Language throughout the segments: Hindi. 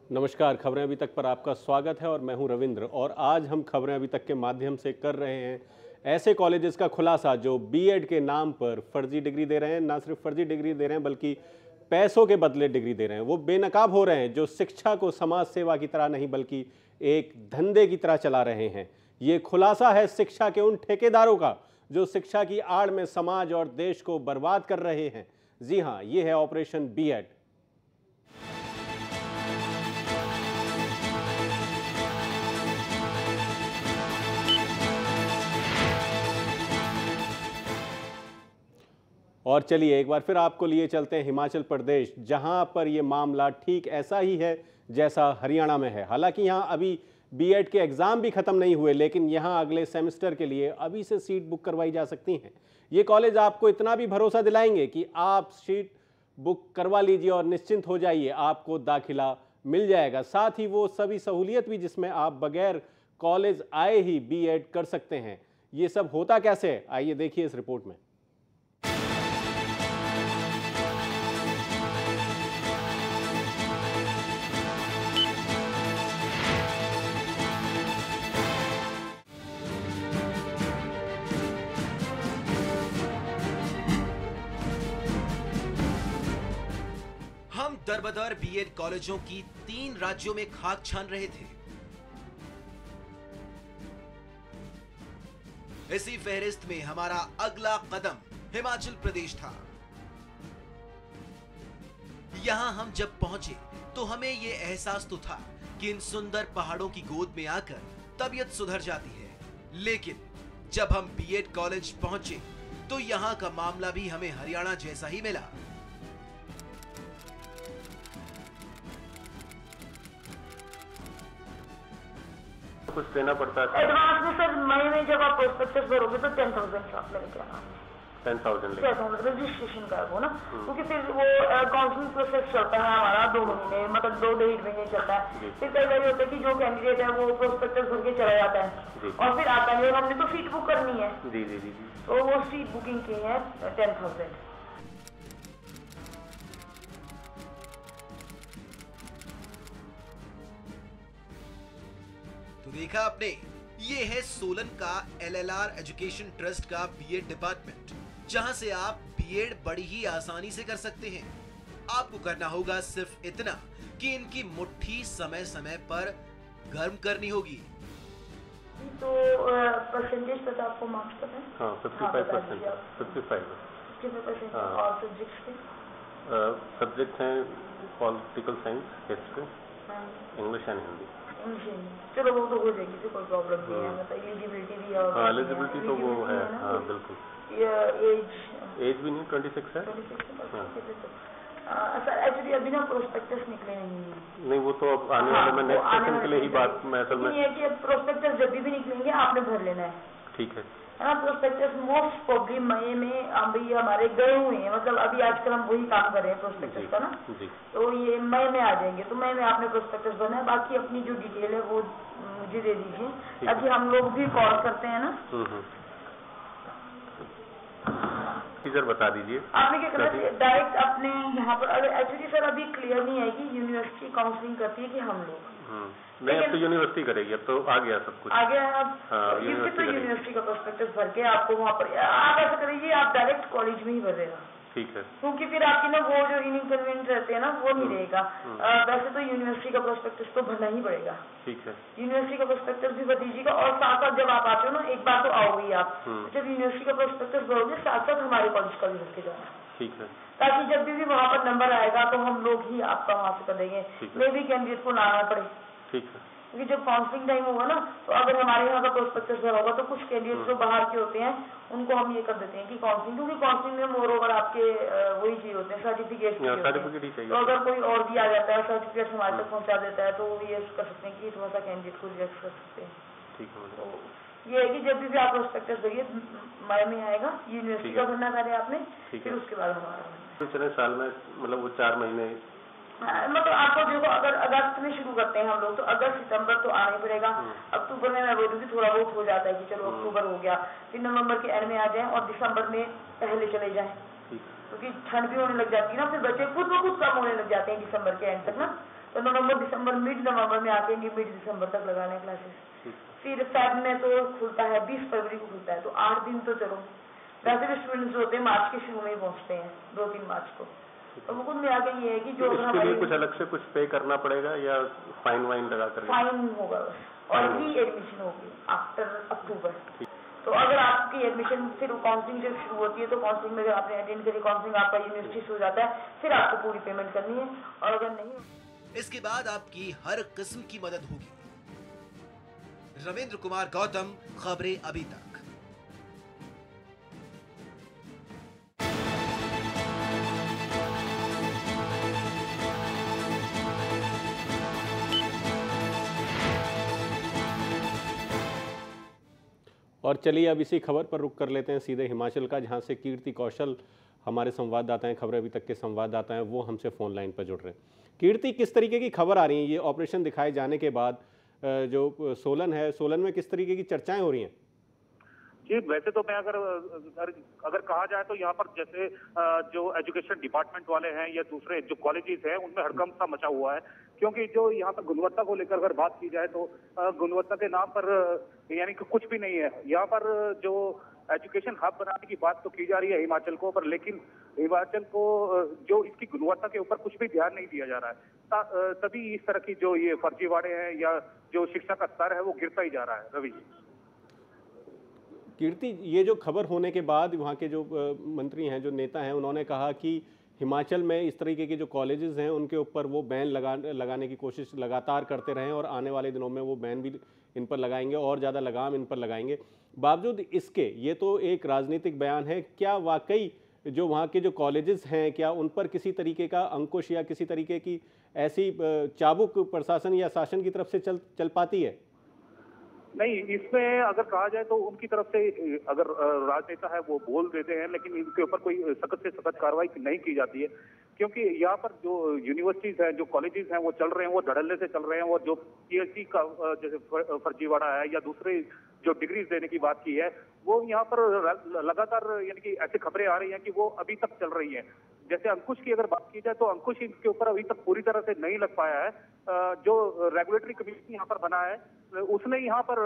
नमस्कार, खबरें अभी तक पर आपका स्वागत है और मैं हूं रविंद्र। और आज हम खबरें अभी तक के माध्यम से कर रहे हैं ऐसे कॉलेजेस का खुलासा जो बीएड के नाम पर फर्जी डिग्री दे रहे हैं। ना सिर्फ फर्जी डिग्री दे रहे हैं बल्कि पैसों के बदले डिग्री दे रहे हैं। वो बेनकाब हो रहे हैं, जो शिक्षा को समाज सेवा की तरह नहीं बल्कि एक धंधे की तरह चला रहे हैं। ये खुलासा है शिक्षा के उन ठेकेदारों का जो शिक्षा की आड़ में समाज और देश को बर्बाद कर रहे हैं। जी हाँ, ये है ऑपरेशन बीएड। और चलिए एक बार फिर आपको लिए चलते हैं हिमाचल प्रदेश, जहां पर यह मामला ठीक ऐसा ही है जैसा हरियाणा में है। हालांकि यहां अभी बीएड के एग्ज़ाम भी ख़त्म नहीं हुए, लेकिन यहां अगले सेमेस्टर के लिए अभी से सीट बुक करवाई जा सकती हैं। ये कॉलेज आपको इतना भी भरोसा दिलाएंगे कि आप सीट बुक करवा लीजिए और निश्चिंत हो जाइए, आपको दाखिला मिल जाएगा। साथ ही वो सभी सहूलियत भी जिसमें आप बगैर कॉलेज आए ही बीएड कर सकते हैं। ये सब होता कैसे है, आइए देखिए इस रिपोर्ट में। हम दरबदर बीएड कॉलेजों की 3 राज्यों में खाक छान रहे थे। इसी फहरिस्त में हमारा अगला कदम हिमाचल प्रदेश था। यहां हम जब पहुंचे तो हमें यह एहसास तो था कि इन सुंदर पहाड़ों की गोद में आकर तबीयत सुधर जाती है, लेकिन जब हम बीएड कॉलेज पहुंचे तो यहां का मामला भी हमें हरियाणा जैसा ही मिला। कुछ देना पड़ता है एडवांस में सर। मई में जब आप प्रोस्पेक्टस भरोगे तो 10,000 आप लेके आना। 10,000 रजिस्ट्रेशन का वो ना, क्योंकि फिर वो काउंसलिंग प्रोसेस चलता है हमारा 2 महीने, मतलब 2-1.5 महीने चलता है। फिर कई बार होता है कि जो कैंडिडेट है वो प्रोस्पेक्टस भर के चला जाता है और फिर आता है, और हमने तो सीट बुक करनी है। जी जी जी। तो वो सीट बुकिंग की है 10,000। तो देखा आपने, ये है सोलन का एलएलआर एजुकेशन ट्रस्ट का बीएड डिपार्टमेंट, जहां से आप बीएड बड़ी ही आसानी से कर सकते हैं। आपको करना होगा सिर्फ इतना कि इनकी मुट्ठी समय समय पर गर्म करनी होगी। तो परसेंटेज पता आपको, मार्क्स पता है? हाँ, 55%। 55%। हाँ। और सब्जेक्ट्स के सब्जेक्ट हैं political science, history, English and Hindi. चलो वो तो हो जाएगी, तो कोई प्रॉब्लम नहीं है। मतलब एलिजिबिलिटी भी है। हाँ, एलिजिबिलिटी तो वो है। हाँ बिल्कुल। ये एज भी नहीं, 26 है। 26 है। सर एक्चुअली अभी ना प्रोस्पेक्टस निकले नहीं है। नहीं, वो तो अब आने वाले में नेक्स्ट सेशन के लिए ही बात मैं असल में। ये है कि अब प्रोस्पेक्टस जब भी निकलेंगे आपने भर लेना है। ठीक है ना। प्रोस्पेक्टस मोस्ट प्रोबेबली मई में अभी हमारे गए हुए हैं, मतलब अभी आजकल हम वही काम कर रहे हैं प्रोस्पेक्टस का ना। जी। तो ये मई में आ जाएंगे, तो मई में आपने प्रोस्पेक्टस भरना है। बाकी अपनी जो डिटेल है वो मुझे दे दीजिए, ताकि हम लोग भी कॉल करते हैं ना। टीचर बता दीजिए आपने क्या करना है, डायरेक्ट अपने यहाँ पर। अगर एक्चुअली सर अभी क्लियर नहीं है कि यूनिवर्सिटी काउंसलिंग करती है कि हम लोग। नहीं, अब तो यूनिवर्सिटी करेगी, अब तो आ गया सब कुछ। आ गया है अब। हाँ, यूनिवर्सिटी का प्रोस्पेक्टस भर के आपको वहाँ पर आप ऐसा करिए, आप डायरेक्ट कॉलेज में ही भरेगा। ठीक है। क्योंकि फिर आपकी ना वो जो इनकन्वीनियंट रहते हैं ना, वो नहीं रहेगा। वैसे तो यूनिवर्सिटी का प्रोस्पेक्टस तो भरना ही पड़ेगा। ठीक है। यूनिवर्सिटी का प्रोस्पेक्टस भी भर दीजिएगा, और साथ साथ जब आप आते हो ना, एक बार तो आओगे आप, जब यूनिवर्सिटी का प्रोस्पेक्टस भरोगे साथ साथ हमारे कॉलेज का भी भर के जाना। ठीक है। ताकि जब भी वहाँ पर नंबर आएगा तो हम लोग ही आपका वहाँ से कर देंगे, मे भी कैंडिडेट को ना आना पड़े। ठीक है। क्योंकि जब काउंसलिंग टाइम होगा ना, तो अगर हमारे यहाँ का प्रोस्पेक्टस भरा होगा तो कुछ कैंडिडेट जो बाहर के होते हैं उनको हम ये कर देते हैं कि काउंसलिंग, क्योंकि काउंसलिंग में मोर ओवर आपके वही चीज होते हैं, सर्टिफिकेट ही चाहिए। तो अगर कोई और भी आ जाता है, सर्टिफिकेट हमारे तक पहुँचा देता है, तो ये कर सकते हैं कि थोड़ा सा कैंडिडेट को रिजेक्ट कर सकते हैं। ठीक है। तो ये है कि जब भी आप प्रोस्पेक्टस भरिए, मई में आएगा, यूनिवर्सिटी का भरना पहले आपने, फिर उसके बाद हमारा। पिछले साल में मतलब वो 4 महीने मतलब आपको देखो, अगर अगस्त में शुरू करते हैं हम लोग तो अगस्त सितंबर तो आना ही पड़ेगा। अक्टूबर में मैं बोलूँगी थोड़ा बहुत हो जाता है कि चलो अक्टूबर हो गया, फिर नवंबर के एंड में आ जाए और दिसंबर में पहले चले जाएं, क्योंकि ठंड भी होने लग जाती है ना, फिर बच्चे खुद ब खुद कम होने लग जाते हैं दिसंबर के एंड तक ना। तो नवंबर दिसंबर मिड नवंबर में आके मिड दिसंबर तक लगाने क्लासेस। फिर फेब में तो खुलता है 20 फरवरी को खुलता है, तो 8 दिन तो चलो वैसे भी स्टूडेंट्स होते हैं मार्च के शुरू में ही पहुंचते हैं 2-3 मार्च को। तो वो कुल मिला के ये है कि जो इसके लिए कुछ अलग से कुछ पे करना पड़ेगा या फाइन वाइन लगा कर? फाइन होगा बस, और री एडमिशन होगी आफ्टर अक्टूबर। तो अगर आपकी एडमिशन फिर काउंसलिंग जब शुरू होती है तो काउंसलिंग में अगर आपने अटेंड करी, काउंसलिंग आपका यूनिवर्सिटी से हो जाता है, फिर आपको पूरी पेमेंट करनी है, और अगर नहीं इसके बाद आपकी हर किस्म की मदद होगी। रविंद्र कुमार गौतम, खबरें अभी तक। और चलिए अब इसी खबर पर रुक कर लेते हैं सीधे हिमाचल का, जहां से कीर्ति कौशल हमारे संवाददाता हैं, खबरें अभी तक के संवाददाता हैं, वो हमसे फ़ोन लाइन पर जुड़ रहे हैं। कीर्ति, किस तरीके की खबर आ रही है ये ऑपरेशन दिखाए जाने के बाद? जो सोलन है, सोलन में किस तरीके की चर्चाएं हो रही हैं? जी, वैसे तो मैं अगर कहा जाए तो यहाँ पर जैसे जो एजुकेशन डिपार्टमेंट वाले हैं या दूसरे जो कॉलेजेस हैं उनमें हड़कंप सा मचा हुआ है, क्योंकि जो यहाँ पर गुणवत्ता को लेकर अगर बात की जाए तो गुणवत्ता के नाम पर यानी कि कुछ भी नहीं है। यहाँ पर जो एजुकेशन हब बनाने की बात तो की जा रही है हिमाचल को, पर लेकिन हिमाचल को जो इसकी गुणवत्ता के ऊपर कुछ भी ध्यान नहीं दिया जा रहा है। तभी इस तरह की जो ये फर्जीवाड़े हैं या जो शिक्षा का स्तर है वो गिरता ही जा रहा है। रवि जी, कीर्ति, ये जो खबर होने के बाद वहाँ के जो मंत्री हैं, जो नेता हैं, उन्होंने कहा कि हिमाचल में इस तरीके के जो कॉलेजेस हैं उनके ऊपर वो बैन लगाने की कोशिश लगातार करते रहें और आने वाले दिनों में वो बैन भी इन पर लगाएंगे और ज़्यादा लगाम इन पर लगाएंगे। बावजूद इसके ये तो एक राजनीतिक बयान है, क्या वाकई जो वहाँ के जो कॉलेजेस हैं क्या उन पर किसी तरीके का अंकुश या किसी तरीके की ऐसी चाबुक प्रशासन या शासन की तरफ से चल पाती है? नहीं, इसमें अगर कहा जाए तो उनकी तरफ से अगर राजनेता है वो बोल देते हैं, लेकिन इनके ऊपर कोई सख्त से सख्त कार्रवाई नहीं की जाती है, क्योंकि यहाँ पर जो यूनिवर्सिटीज हैं, जो कॉलेजेस हैं वो चल रहे हैं, वो धड़ल्ले से चल रहे हैं। और जो पीएचडी का जैसे फर्जीवाड़ा है या दूसरे जो डिग्रीज देने की बात की है वो यहाँ पर लगातार यानी कि ऐसी खबरें आ रही हैं कि वो अभी तक चल रही हैं। जैसे अंकुश की अगर बात की जाए तो अंकुश इसके ऊपर अभी तक पूरी तरह से नहीं लग पाया है। जो रेगुलेटरी कमीशन यहाँ पर बना है उसने यहाँ पर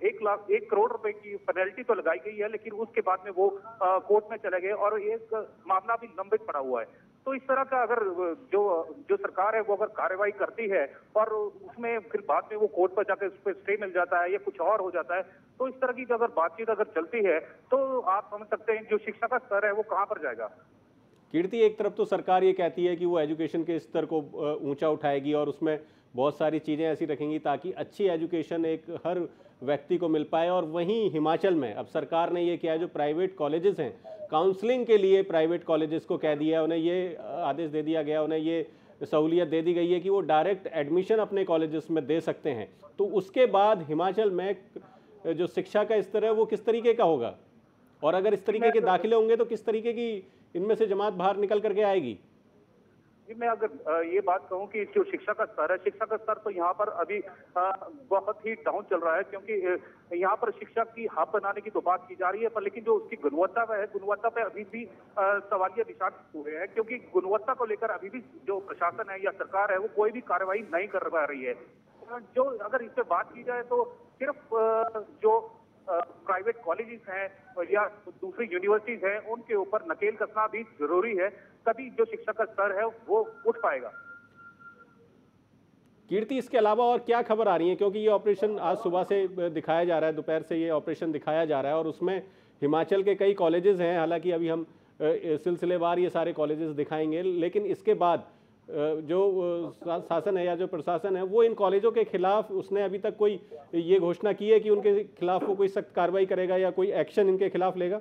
1 करोड़ रुपए की पेनल्टी तो लगाई गई है, लेकिन उसके बाद में वो कोर्ट में चले गए और एक मामला भी लंबित पड़ा हुआ है। तो इस तरह का अगर जो सरकार है वो अगर कार्रवाई करती है और उसमें फिर बाद में वो कोर्ट पर जाकर उस पर स्टे मिल जाता है या कुछ और हो जाता है, तो इस तरह की अगर बातचीत अगर चलती है तो आप समझ सकते हैं जो शिक्षा का स्तर है वो कहाँ पर जाएगा। कीर्ति, एक तरफ तो सरकार ये कहती है कि वो एजुकेशन के स्तर को ऊंचा उठाएगी और उसमें बहुत सारी चीज़ें ऐसी रखेंगी ताकि अच्छी एजुकेशन एक हर व्यक्ति को मिल पाए, और वहीं हिमाचल में अब सरकार ने ये किया है, जो प्राइवेट कॉलेजेस हैं, काउंसलिंग के लिए प्राइवेट कॉलेजेस को कह दिया है, उन्हें ये आदेश दे दिया गया, उन्हें ये सहूलियत दे दी गई है कि वो डायरेक्ट एडमिशन अपने कॉलेजेस में दे सकते हैं। तो उसके बाद हिमाचल में जो शिक्षा का स्तर है वो किस तरीके का होगा, और अगर इस तरीके के दाखिले होंगे तो किस तरीके की इनमें से जमात बाहर निकल करके आएगी? मैं अगर ये बात कहूं कि जो शिक्षा का स्तर है, शिक्षा का स्तर तो यहाँ पर अभी बहुत ही डाउन चल रहा है, क्योंकि यहाँ पर शिक्षा की हब बनाने की तो बात की जा रही है, पर लेकिन जो उसकी गुणवत्ता है, गुणवत्ता पे अभी भी सवालिया निशान हुए हैं, क्योंकि गुणवत्ता को लेकर अभी भी जो प्रशासन है या सरकार है वो कोई भी कार्रवाई नहीं कर पा रही है। जो अगर इस पे बात की जाए तो सिर्फ जो प्राइवेट कॉलेजेस हैं या दूसरी यूनिवर्सिटीज हैं उनके ऊपर नकेल कसना भी जरूरी है, तभी जो शिक्षा का स्तर है वो उठ पाएगा। कीर्ति, इसके अलावा और क्या खबर आ रही है, क्योंकि ये ऑपरेशन आज सुबह से दिखाया जा रहा है, दोपहर से ये ऑपरेशन दिखाया जा रहा है और उसमें हिमाचल के कई कॉलेजेस हैं, हालांकि अभी हम सिलसिलेवार ये सारे कॉलेजेस दिखाएंगे, लेकिन इसके बाद जो शासन है या जो प्रशासन है वो इन कॉलेजों के खिलाफ उसने अभी तक कोई ये घोषणा की है कि उनके खिलाफ वो कोई सख्त कार्रवाई करेगा या कोई एक्शन इनके खिलाफ लेगा?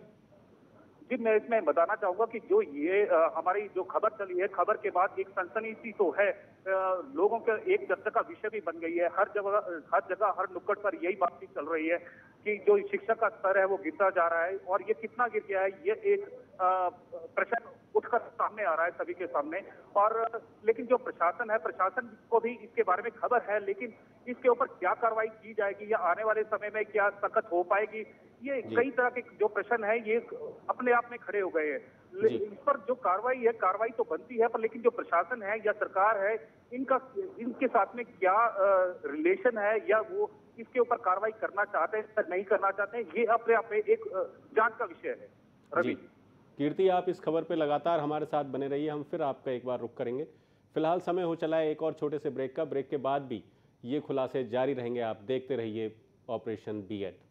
जी, मैं इसमें बताना चाहूंगा कि जो ये हमारी जो खबर चली है, खबर के बाद एक सनसनी सी तो है, लोगों के एक चर्चा का विषय भी बन गई है। हर जगह हर नुक्कड़ पर यही बातचीत चल रही है कि जो शिक्षा का स्तर है वो गिरता जा रहा है, और ये कितना गिर गया है ये एक प्रश्न उठकर सामने आ रहा है सभी के सामने। और लेकिन जो प्रशासन है, प्रशासन को भी इसके बारे में खबर है, लेकिन इसके ऊपर क्या कार्रवाई की जाएगी या आने वाले समय में क्या सख्त हो पाएगी, ये कई तरह के जो प्रश्न है ये अपने आप में खड़े हो गए हैं। इस पर जो कार्रवाई तो बनती है, पर लेकिन जो प्रशासन है या सरकार है, इनके साथ में क्या रिलेशन है, या वो इसके ऊपर कार्रवाई करना चाहते हैं या नहीं करना चाहते हैं, ये अपने आप में एक जांच का विषय है। रवि, कीर्ति, आप इस खबर पे लगातार हमारे साथ बने रहिए, हम फिर आपका एक बार रुख करेंगे। फिलहाल समय हो चला है एक और छोटे से ब्रेक का। ब्रेक के बाद भी ये खुलासे जारी रहेंगे। आप देखते रहिए ऑपरेशन बी एड।